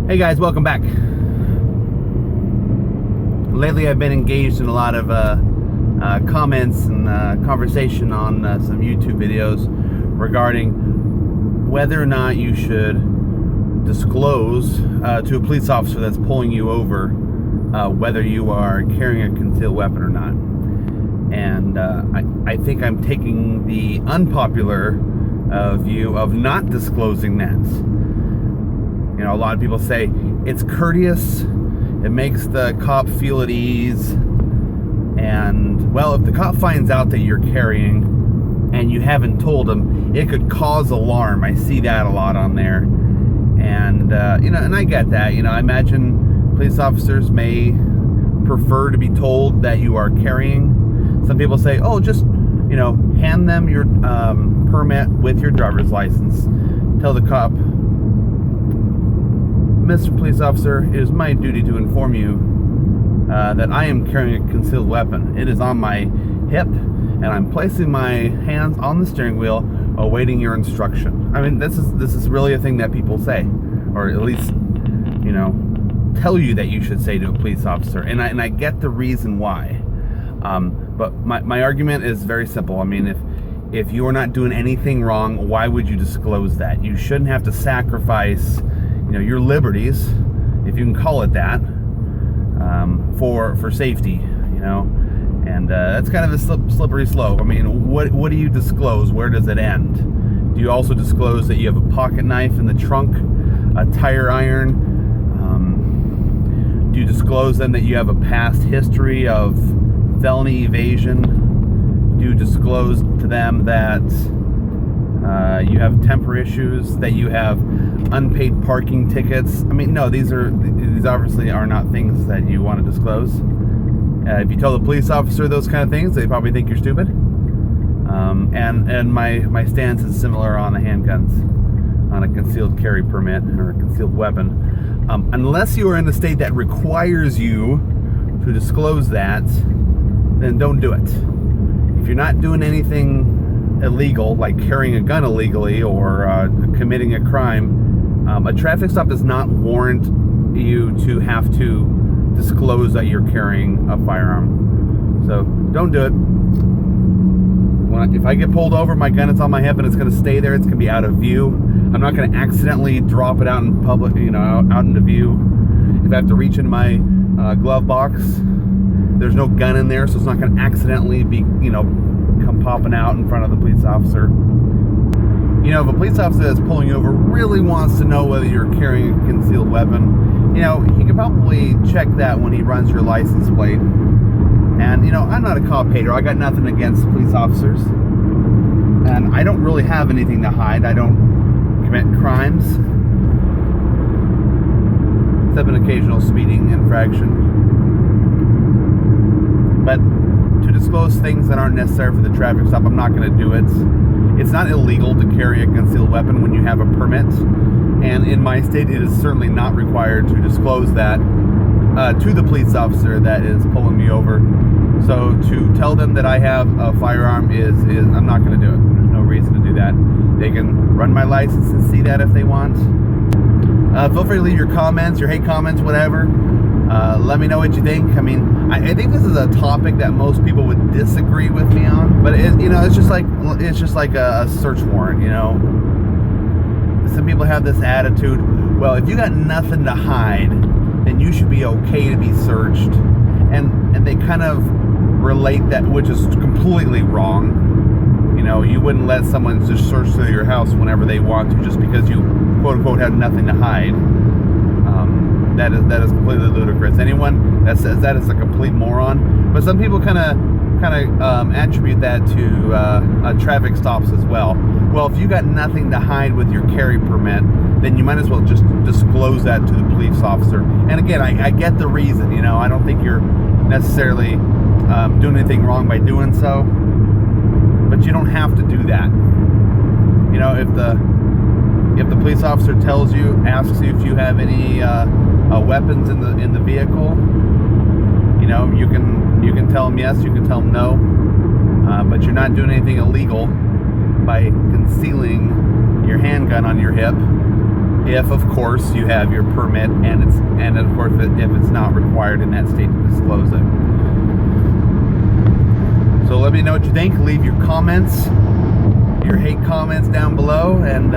Hey guys, welcome back. Lately I've been engaged in a lot of comments and conversation on some YouTube videos regarding whether or not you should disclose to a police officer that's pulling you over whether you are carrying a concealed weapon or not. And I think I'm taking the unpopular view of not disclosing that. You know, a lot of people say it's courteous, it makes the cop feel at ease, and, well, if the cop finds out that you're carrying and you haven't told him, it could cause alarm. I see that a lot on there. And, you know, and I get that. You know, I imagine police officers may prefer to be told that you are carrying. Some people say, oh, just, you know, hand them your permit with your driver's license. Tell the cop, Mr. Police Officer, it is my duty to inform you that I am carrying a concealed weapon. It is on my hip, and I'm placing my hands on the steering wheel, awaiting your instruction. I mean, this is really a thing that people say, or at least, you know, tell you that you should say to a police officer. And I get the reason why, but my argument is very simple. I mean, if you are not doing anything wrong, why would you disclose that? You shouldn't have to sacrifice, you know, your liberties, if you can call it that, for safety, you know. And that's kind of a slippery slope. I mean, what do you disclose? Where does it end? Do you also disclose that you have a pocket knife in the trunk, a tire iron? Do you disclose then that you have a past history of felony evasion? Do you disclose to them that you have temper issues, that you have unpaid parking tickets? I mean, no, these obviously are not things that you want to disclose. If you tell the police officer those kind of things, they probably think you're stupid. And my stance is similar on the handguns, on a concealed carry permit or a concealed weapon. Unless you are in a state that requires you to disclose that, then don't do it. If you're not doing anything illegal, like carrying a gun illegally or committing a crime, a traffic stop does not warrant you to have to disclose that you're carrying a firearm. So don't do it. If I get pulled over, my gun is on my hip and it's going to stay there. It's going to be out of view. I'm not going to accidentally drop it out in public, you know, out into view. If I have to reach into my glove box, there's no gun in there, so it's not going to accidentally be, you know, come popping out in front of the police officer. You know, if a police officer that's pulling you over really wants to know whether you're carrying a concealed weapon, you know, he can probably check that when he runs your license plate. And, you know, I'm not a cop hater. I got nothing against police officers. And I don't really have anything to hide. I don't commit crimes, except an occasional speeding infraction. But to disclose things that aren't necessary for the traffic stop, I'm not going to do it. It's not illegal to carry a concealed weapon when you have a permit, and in my state it is certainly not required to disclose that to the police officer that is pulling me over. So to tell them that I have a firearm is I'm not going to do it. There's no reason to do that. They can run my license and see that if they want. Feel free to leave your comments, your hate comments, whatever. Let me know what you think. I mean, I think this is a topic that most people would disagree with me on, but you know, it's just like a search warrant. You know, some people have this attitude. Well, if you got nothing to hide, then you should be okay to be searched, and they kind of relate that, which is completely wrong. You know, you wouldn't let someone just search through your house whenever they want to, just because you quote unquote have nothing to hide. That is completely ludicrous. Anyone that says that is a complete moron. But some people kind of attribute that to traffic stops as well. Well, if you got nothing to hide with your carry permit, then you might as well just disclose that to the police officer. And again, I get the reason. You know, I don't think you're necessarily doing anything wrong by doing so, but you don't have to do that. You know, if the police officer tells you, asks you if you have any weapons in the vehicle, you know, you can tell them yes, you can tell them no, but you're not doing anything illegal by concealing your handgun on your hip if of course you have your permit and of course if it's not required in that state to disclose it. So let me know what you think. Leave your comments, your hate comments down below, and